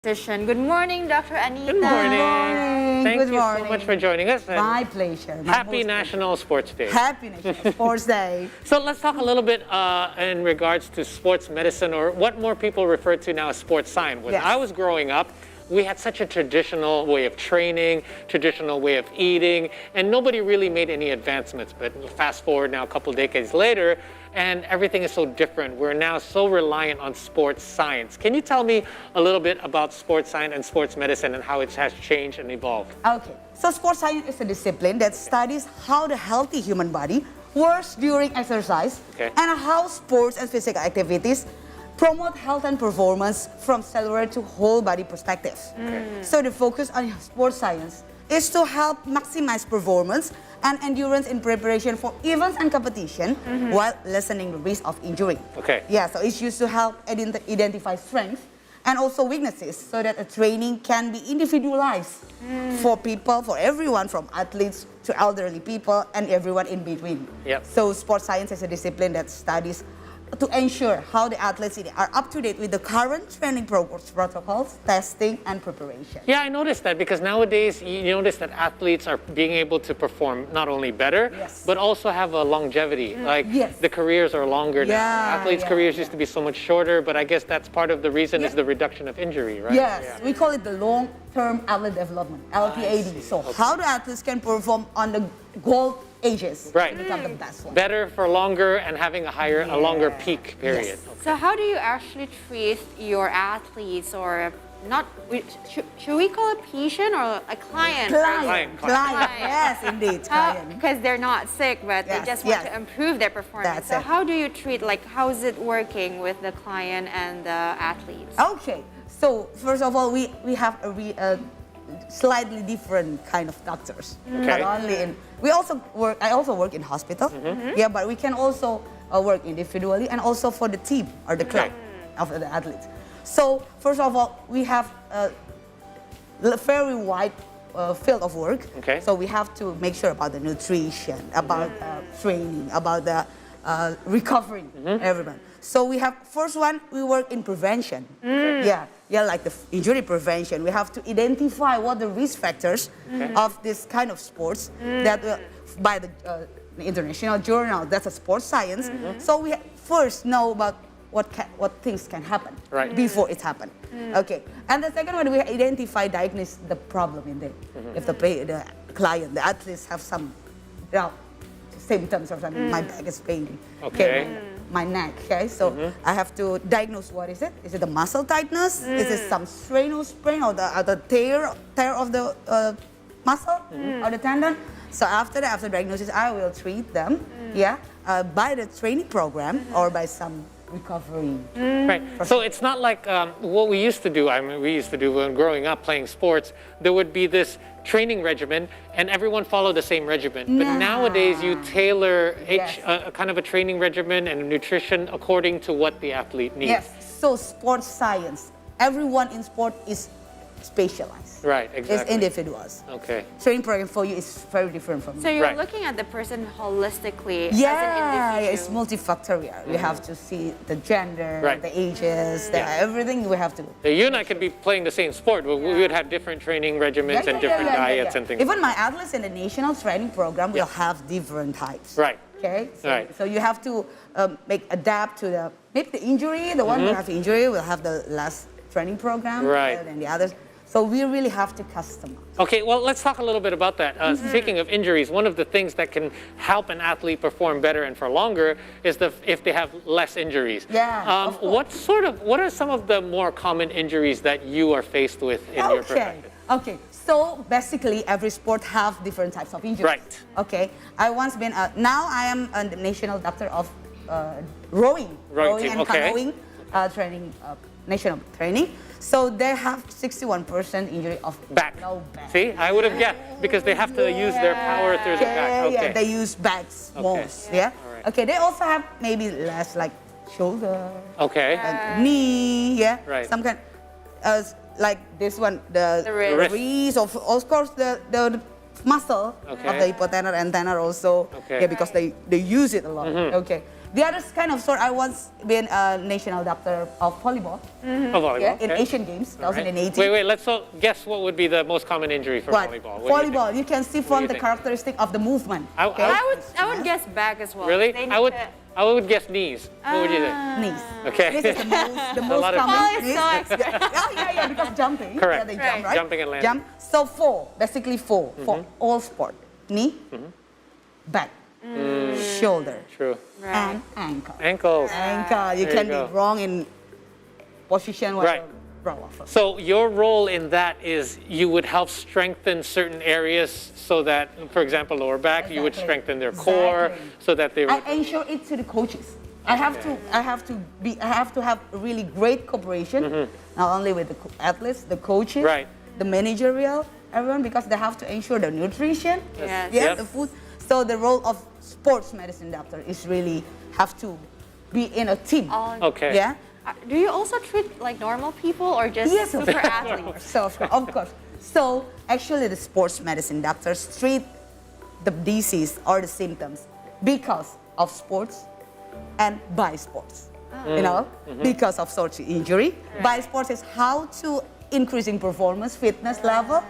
Good morning, Dr. Anita. Good morning. Thank Good you morning. so much for joining us. My pleasure. Happy National Sports Day. Happy National Sports Day. So let's talk a little bit in regards to sports medicine, or what more people refer to now as sports science. When Yes. I was growing up, we had such a traditional way of training, traditional way of eating, and nobody really made any advancements. But fast forward now a couple decades later, and everything is so different. We're now so reliant on sports science. Can you tell me a little bit about sports science and sports medicine and how it has changed and evolved? Okay, so sports science is a discipline that studies how the healthy human body works during exercise and how sports and physical activities promote health and performance from cellular to whole body perspective. So the focus on sports science is to help maximize performance and endurance in preparation for events and competition while lessening the risk of injury. Yeah, so it's used to help identify strengths and also weaknesses so that a training can be individualized for people, for everyone, from athletes to elderly people and everyone in between. So sports science is a discipline that studies to ensure how the athletes are up to date with the current training protocols, testing, and preparation. Yeah, I noticed that because nowadays you notice that athletes are being able to perform not only better, but also have a longevity. Like the careers are longer now. Athletes' careers used to be so much shorter, but I guess that's part of the reason is the reduction of injury, right? Yes, we call it the long-term athlete development, LTAD. So how the athletes can perform on the gold ages to become the best one. Better for longer and having a longer peak period. So how do you actually treat your athletes, or not, should we call it patient or a client? Client. Yes, indeed, client. Because they're not sick, but they just want to improve their performance. So how do you treat, like, how is it working with the client and the athletes? Okay, so first of all, we have a slightly different kind of doctors. Not only in, I also work in hospital. Yeah, but we can also work individually and also for the team or the club of the athletes. So first of all, we have a very wide field of work. So we have to make sure about the nutrition, about training, about the recovery, everyone. So we have, first one, we work in prevention. Yeah, like the injury prevention. We have to identify what the risk factors of this kind of sports that by the international journal, that's a sports science. So we first know about what things can happen before it happens. Okay, and the second one, we diagnose the problem in there. If the client, the athletes have some symptoms or something, my back is paining. My neck, so I have to diagnose what is it. Is it a muscle tightness? Is it some strain or sprain or the tear of the muscle or the tendon? So after diagnosis, I will treat them, by the training program or by some recovery. Right. So it's not like what we used to do. I mean, we used to do when growing up playing sports. There would be this training regimen, and everyone followed the same regimen. But nowadays, you tailor kind of a training regimen and nutrition according to what the athlete needs. Yes. So sports science, everyone in sport is specialized. Right. Exactly. It's individuals. Okay. Training program for you is very different from. So you're looking at the person holistically as an individual. It's multifactorial. You have to see the gender, the ages, everything we have to. You and I could be playing the same sport, but we would have different training regimens and different diets and things. Even my athletes in the national training program will have different types. Okay. So you have to adapt to maybe the injury. The one who has the injury will have the last training program. And the others. So we really have to customize. Okay, well, let's talk a little bit about that. Speaking of injuries, one of the things that can help an athlete perform better and for longer is if they have less injuries. What are some of the more common injuries that you are faced with in your profession? Okay, so basically every sport have different types of injuries. Okay, I once been, now I am a national doctor of rowing and canoeing training, national training. So they have 61% injury of back. No back. See, I would have guessed because they have to use their power through the back. Yeah, they use backs most. Okay, they also have maybe less like shoulder. Knee. Some kind, like this one, the wrist. Of course, the muscle of the hypotenar and tenar also. Because they use it a lot. The other kind of sport, I once been a national doctor of volleyball. Oh, volleyball. In okay. Asian Games, All right. 2018. Wait, let's guess what would be the most common injury for What? volleyball. What do you Volleyball, you can see from you the think? characteristic of the movement. Okay? I would guess back as well. Really? They need I would guess knees. What would you think? Knees. Okay. This is the most lot of- common. Paul is knees. so expert. Yeah, because jumping. Correct. Yeah, they Right. jump, right? Jumping and landing. Jump. So basically four for all sport. Knee, back, shoulder, True. Right. and ankle. Ankles. Ankle. You There can you go. be wrong in position. Right. Wrong off. So your role in that is you would help strengthen certain areas so that, for example, lower back, you would Exactly. strengthen their core Exactly. so that they would. I ensure it to the coaches. I have to have really great cooperation, not only with the athletes, the coaches, Right. the managerial, everyone, because they have to ensure the nutrition, Yes. Yep. the food. So the role of sports medicine doctor is really have to be in a team. Okay. Yeah. Do you also treat like normal people or just Yes, of super course. athletes? So of course. So actually, the sports medicine doctors treat the disease or the symptoms because of sports and by sports. You know, because of such injury. By sports is how to increasing performance, fitness level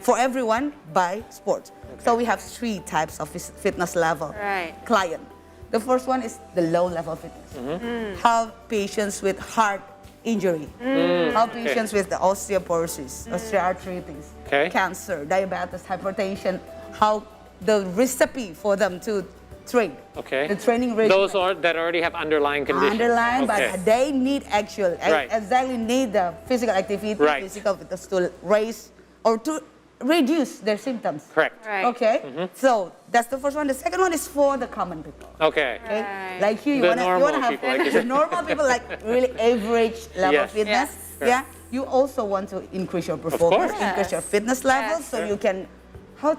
for everyone by sports. So we have 3 types of fitness level Right. client. The first one is the low level fitness. How patients with heart injury, how patients with the osteoporosis, osteoarthritis, Okay. cancer, diabetes, hypertension, how the recipe for them to train. Okay. The training regimen. Those that already have underlying conditions. Underline, Okay. but they need actual, Right. exactly need the physical activity, Right. physical fitness to raise or to reduce their symptoms. Correct. Right. Okay, so that's the first one. The second one is for the common people. Okay. Okay? Right. Like you The wanna normal have people, like you the said. normal people, like really average level Yes. fitness. Yes. Yeah, you also want to increase your performance, course. increase your fitness level, Yes. so you can how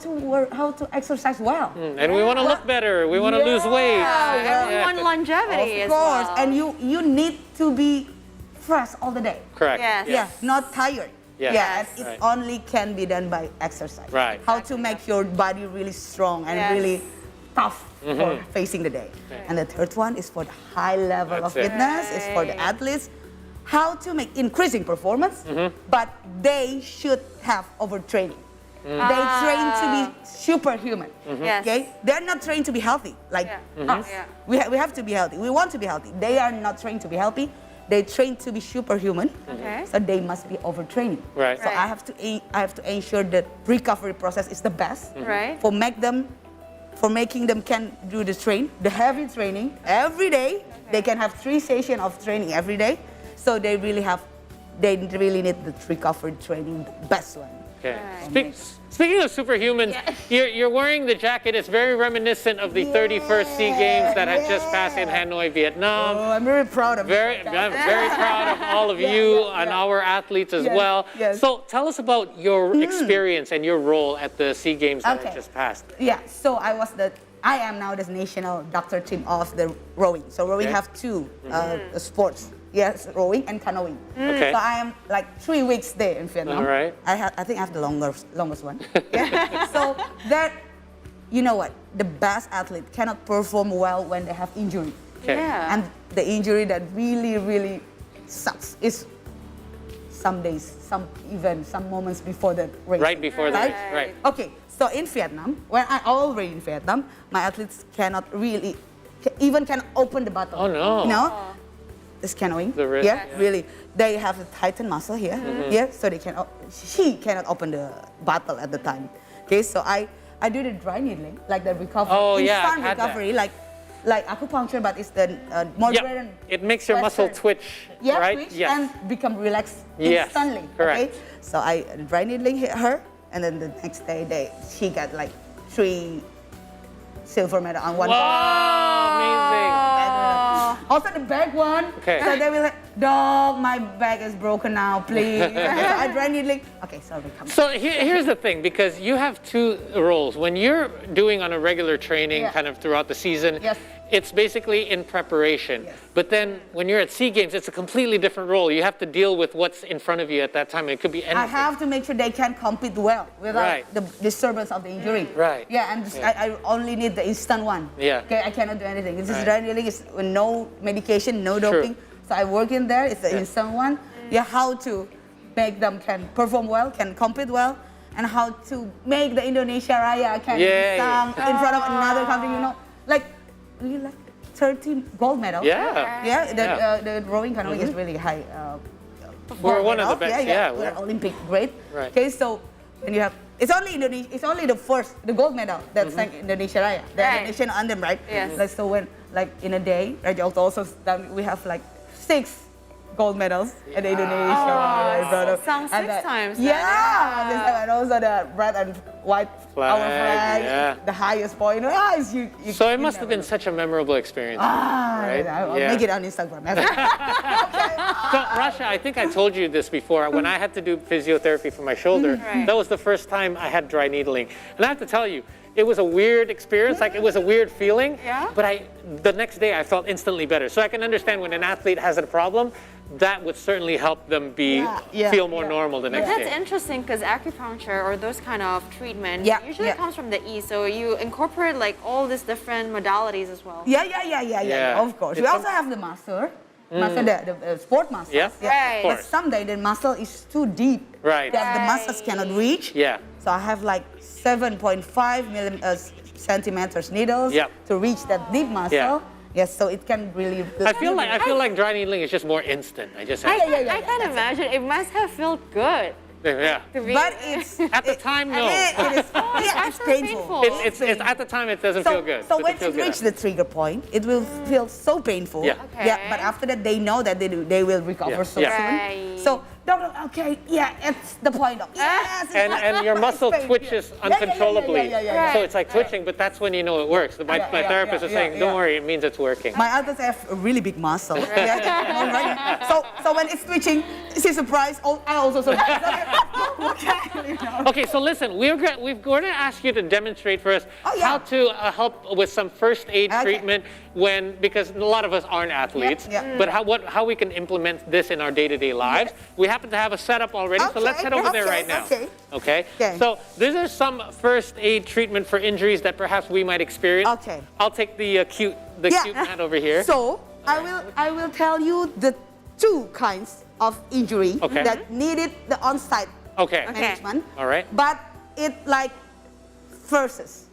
to exercise well. And we want to look better. We want to lose weight. And we want longevity Of as course, well. and you need to be fresh all the day. Correct. Yes. Yeah, not tired. Yes. Yeah, and it Right. only can be done by exercise. Right. How to make your body really strong and Yes. really tough for facing the day. And the third one is for the high level of That's it. fitness, is for the Right. athletes. How to make increasing performance, but they should have overtraining. They train to be superhuman. Yes. Okay? They're not trained to be healthy like Yeah. us. Yeah. We have to be healthy. We want to be healthy. They are not trained to be healthy. They train to be superhuman. Okay. So they must be overtraining. Right. So Right. I have to ensure that recovery process is the best Right. for making them can do the heavy training every day. They can have 3 sessions of training every day. So they really need the recovery training, the best one. Okay. Right. Speaking of superhumans, you're wearing the jacket. It's very reminiscent of the 31st SEA Games that had just passed in Hanoi, Vietnam. Oh, I'm very proud of I'm very proud of all of you and our athletes as Yes, well. yes. So tell us about your experience and your role at the SEA Games that had Okay. just passed. Yeah, so I am now the national doctor team of the rowing. So rowing Okay. have 2 sports. Yes, rowing and canoeing. Okay. So I am like 3 weeks there in Vietnam. All right. I think I have the longest one. Yeah. So that, you know what, the best athlete cannot perform well when they have injury. Okay. Yeah. And the injury that really, really sucks is some days, some moments before the race. Right before the Right? race. Right. Okay, so in Vietnam, when I already in Vietnam, my athletes cannot really, even can open the bottle. Oh, no. You know? This canoeing. The wrist, yeah, yeah. really. They have a tightened muscle here. Yeah, so she cannot open the bottle at the time. Okay, so I do the dry needling, like the recovery, Oh, yeah, instant I've had that. recovery, like acupuncture, but it's the modern. Yeah. It makes your muscle Western. twitch, Yeah, right? twitch Yes. and become relaxed Yes, instantly. correct. Okay, so I dry needling hit her, and then the next day she got like 3 silver medal on one. Wow, amazing. Also the back one. Okay. So dog, my back is broken now, please. Adrenaline. Okay, sorry, come on. So here's the thing, because you have two roles. When you're doing on a regular training kind of throughout the season, it's basically in preparation. But then when you're at SEA Games, it's a completely different role. You have to deal with what's in front of you at that time. It could be anything. I have to make sure they can compete well without the disturbance of the injury. Right. Yeah, and I only need the instant one. Yeah. Okay, I cannot do anything. This is adrenaline, it's no medication, no doping. So I work in there, it's the instant one. Yeah, how to make them can perform well, can compete well, and how to make the Indonesia Raya can in front of another country, you know. Like, really like 13 gold medals. The rowing canoeing is really high. We're one of the best. We're Olympic grade. Right. Okay, so when you have, it's only Indonesia. It's only the gold medal that's like Indonesia Raya, the national anthem, right? Yes. Like so when like in a day, right? Also we have like 6 gold medals in Indonesia. Sounds 6 times. Yeah, and also the red and white our flag, the highest point. So it must have been such a memorable experience. Right? I'll make it on Instagram. So Rasha, I think I told you this before. When I had to do physiotherapy for my shoulder, that was the first time I had dry needling. And I have to tell you, it was a weird experience, like it was a weird feeling, but the next day I felt instantly better. So I can understand when an athlete has a problem, that would certainly help them feel more normal the next day. That's interesting because acupuncture or those kind of treatment usually comes from the East. So you incorporate like all these different modalities as well. Yeah, of course. We also have the muscle, the sport muscles. Right. But someday the muscle is too deep. Right. That the muscles cannot reach. Yeah. So I have like 7.5 centimeters needles to reach that deep muscle. Yes, so it can really. I feel like dry needling is just more instant. I can imagine it must have felt good. Yeah. But it's at the time, no. It's painful. It's at the time it doesn't feel good. So when it reaches the trigger point, it will feel so painful. Yeah. But after that, they know that they will recover so soon. So doctor, it's the point of and your muscle twitches uncontrollably. So it's like twitching, but that's when you know it works. My therapist is saying, "Don't worry, it means it's working." My others have a really big muscle. So when it's twitching, she's surprised. I also surprised. Okay, so listen, we're going to ask you to demonstrate for us how to help with some first aid treatment because a lot of us aren't athletes, but how we can implement this in our day-to-day lives. We happen to have a setup already, so let's head over there right now. Okay. So these are some first aid treatment for injuries that perhaps we might experience. Okay. I'll take the cute mat over here. So I will tell you the 2 kinds of injury that needed the on-site management. All right. But it like versus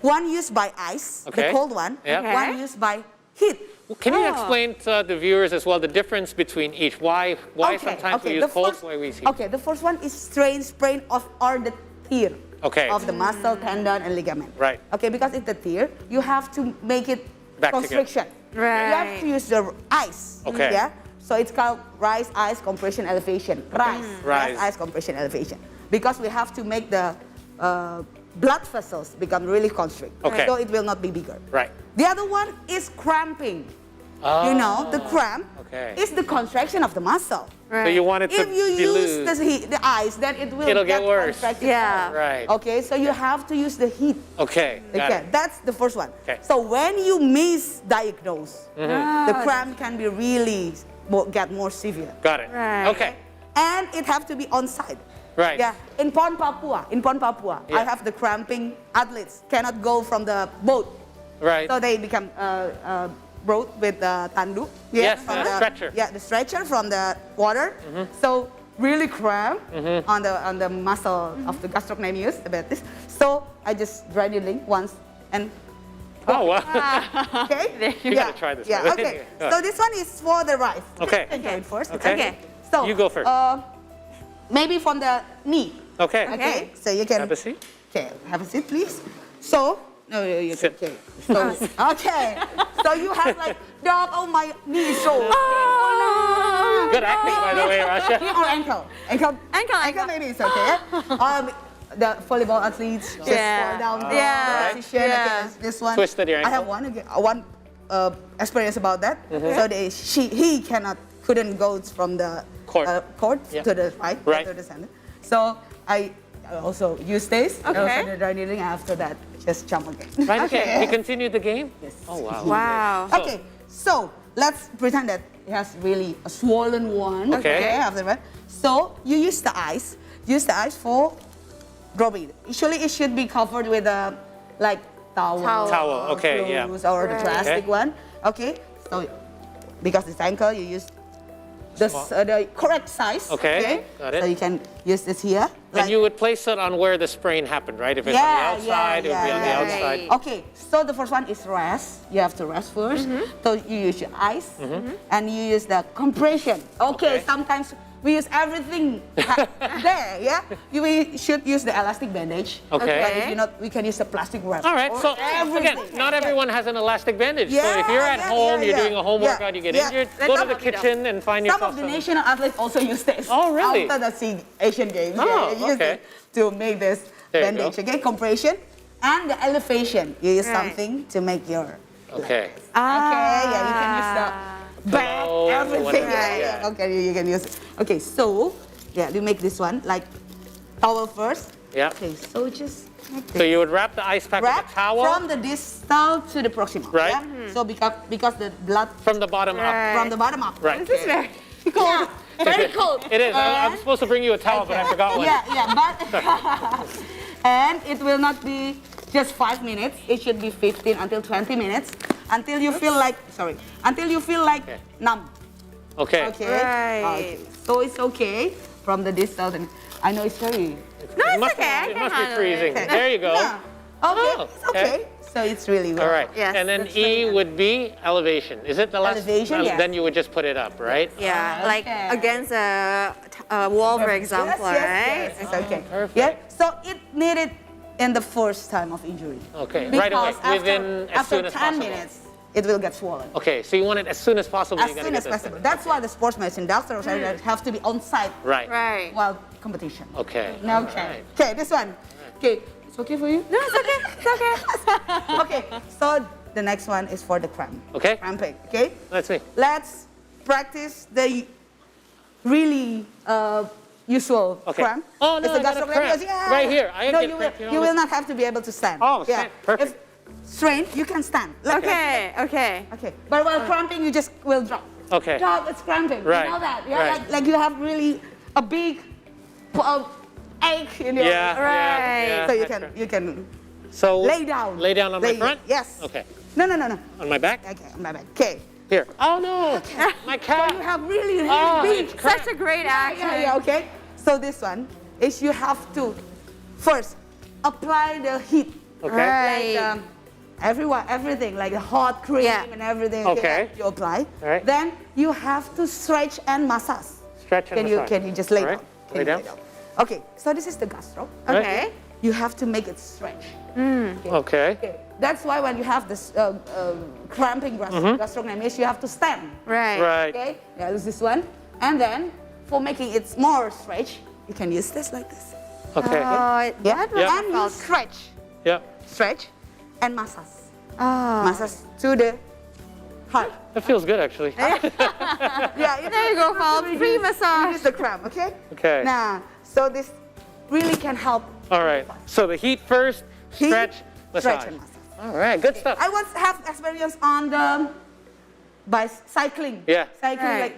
one used by ice, the cold one, one used by heat. Can you explain to the viewers as well the difference between each? Why sometimes we use cold, why we use heat? Okay, the first one is sprain of all the tear of the muscle, tendon, and ligament. Right. Okay, because it's the tear, you have to make it back constriction. Right. You have to use the ice. Okay. Yeah. So it's called rise, ice, compression, elevation. Rise, ice, compression, elevation. Because we have to make the blood vessels become really constrict. Okay. So it will not be bigger. Right. The other one is cramping. You know, the cramp is the contraction of the muscle. Right. So you want it to if you be use loose. the ice, then it'll get worse. contracted. Yeah. Right. Okay, so you have to use the heat. Okay. Got it. That's the first one. Okay. So when you misdiagnose, the cramp can be really get more severe. Got it. Right. Okay. And it have to be on site. Right. Yeah. In Pon Papua, I have the cramping athletes cannot go from the boat. Right. So they become brought with the tandu. Yes, the stretcher. Yeah, the stretcher from the water. So really cramp on the muscle of the gastrocnemius, about this. So I just dry needling once and. Oh wow. Okay. You gotta try this. Yeah. Okay. So this one is for the rise. Okay. Okay. First. Okay. So you go first. Maybe from the knee. Okay. Okay. So you can have a seat. Okay. Have a seat, please. So. No, you sit. Okay. So, okay. So you have like, dog, oh my knee is so. Oh, Good acting, by the way, Rasha. Or ankle, maybe it's okay. The volleyball athletes just fall down the position. Okay, this one. Twisted your ankle. I have one experience about that. So he cannot couldn't go from the court Yeah. to the right, Right. to the center. So I also use this. Okay. Also the dry needling. After that, just jump again. Right, okay. You continued the game? Yes. Oh, wow. Wow. Okay, so let's pretend that it has really a swollen one. Okay. After that, so you use the ice. Use the ice for dropping it. Usually, it should be covered with a like towel. Towel, okay, yeah. clothes, or the Right. plastic Okay. one. Okay, so because it's ankle, you use the correct size. Okay, got it. So you can use this here. And you would place it on where the sprain happened, right? If it's on the outside, it would be on the yeah. outside. Right. Okay, so the first one is rest. You have to rest first. So you use your ice and you use the compression. Okay, Okay. sometimes we use everything there, yeah? We should use the elastic bandage. Okay. But if you're not, we can use the plastic wrap. All right, or so everything. again, not everyone has an elastic bandage. So Yeah, if you're at yeah, home, yeah, you're yeah. doing a home Yeah, workout, you get yeah. injured, Let's go to talk the about it. kitchen and find Some yourself of the some. national athletes also use this. Oh, really? After the Asian Games, Oh, they use okay. it to make this There you bandage. go. Okay, compression and the elevation. You use Right. something to make your. Okay. Okay, yeah, you can use the back, Pillow, everything. whatever, Yeah, yeah. yeah. Okay, you can use it. Okay, so yeah, you make this one like towel first. Yeah. Okay, so just make So this. you would wrap the ice pack with Wrap a towel from the distal to the proximal. Right. Yeah? So because the blood from the bottom up. Right. from the bottom up. Right. This is very Cold. Very cold. It is. I'm supposed to bring you a towel, but I forgot one. Yeah, but and it will not be just 5 minutes. It should be 15 until 20 minutes until you feel like Okay. numb. Okay. Okay. Right. Okay. So it's okay from the distance. And I know it's very. No, It it's must, okay. I it can must be handle freezing. it. There you go. Yeah. Okay. Oh, It's okay. So it's really well. All right. Yes, and then that's E very good. would be elevation. Is it the last? Elevation, yes. Then you would just put it up, right? Yeah, like Okay. against a wall, for example, right? Yes, it's okay. perfect. Yeah. So it needed in the first time of injury. Okay. Because Right away. after, Within as after soon as 10 possible. minutes, it will get swollen. Okay. So you want it as soon as possible. As you gotta soon get as this possible. thing. That's why the sports medicine doctors have to be on site Right. Right. while competition. Okay. Okay. All right. Okay, this one. Okay, it's okay for you? No, it's okay. It's okay. Okay, so the next one is for the cramp. Okay. Cramping, okay? Let's see. Let's practice the really usual Okay. cramp. Oh, no, It's the I got a gastrocnemius. cramp. Yeah. Right here. I no, get you cramp, will, you you know, will not have to be able to stand. Oh, stand. Perfect. If strain, you can stand. Like Okay. Okay. this. Okay. But while cramping, you just will drop. Okay. Drop, it's cramping. Right. You know that? Yeah, Right. like you have really a big ache in your Yeah. Right. Yeah. So yeah. you can So lay down. Lay down on my front. Yes. Okay. No. On my back. Okay, on my back. Okay. Here. Oh no. My So cat. you have really, really Oh, big. it's cramp. Such a great action. Yeah, okay. So this one is you have to first apply the heat. Okay. Right. Like everything, like the hot cream Yeah. and everything. Okay. You apply. Right. Then you have to stretch and massage. Stretch and massage. Can you just lay All right. down? Can Lay you down. Okay. So this is the gastro. Right. Okay. You have to make it stretch. Okay. Okay. That's why when you have this cramping gastrocnemius, you have to stand. Right. Right. Okay, yeah, use this one. And then for making it more stretch, you can use this like this. Okay. Oh, Yeah, that was Yeah. and you felt. stretch, Yeah. stretch, and massage. Oh. Massage to the heart. That feels good actually. Yeah, There you go, Paul. Free massage. Reduce the cramp, okay? Okay. Now, so this really can help. All right. So the heat first, Heat, stretch, massage. Stretch and massage. All right. Good stuff. I once have experience on the by cycling. Yeah. Cycling Right. like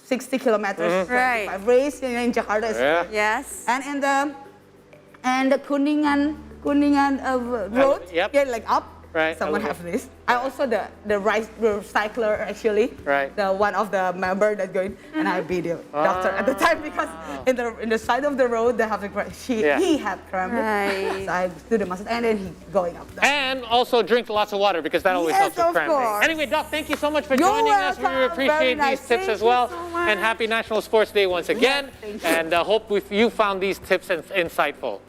60 kilometers. Right. 25 race in Jakarta. Yeah. Yes. And in the Kuningan road, Yep. yeah, like up. Right, Someone okay. have this. I also the cycler actually. Right. The one of the member that going, and I be the doctor at the time because in the side of the road they have the cramp. Yeah. He had cramp. Right. So I do the massage and then he going up. And also drink lots of water because that always Yes, helps with of cramping. course. Anyway, Doc, thank you so much for You're joining us. We welcome. appreciate Very nice. these tips Thank as you well. so much. And happy National Sports Day once again. thank you. And hope you found these tips insightful.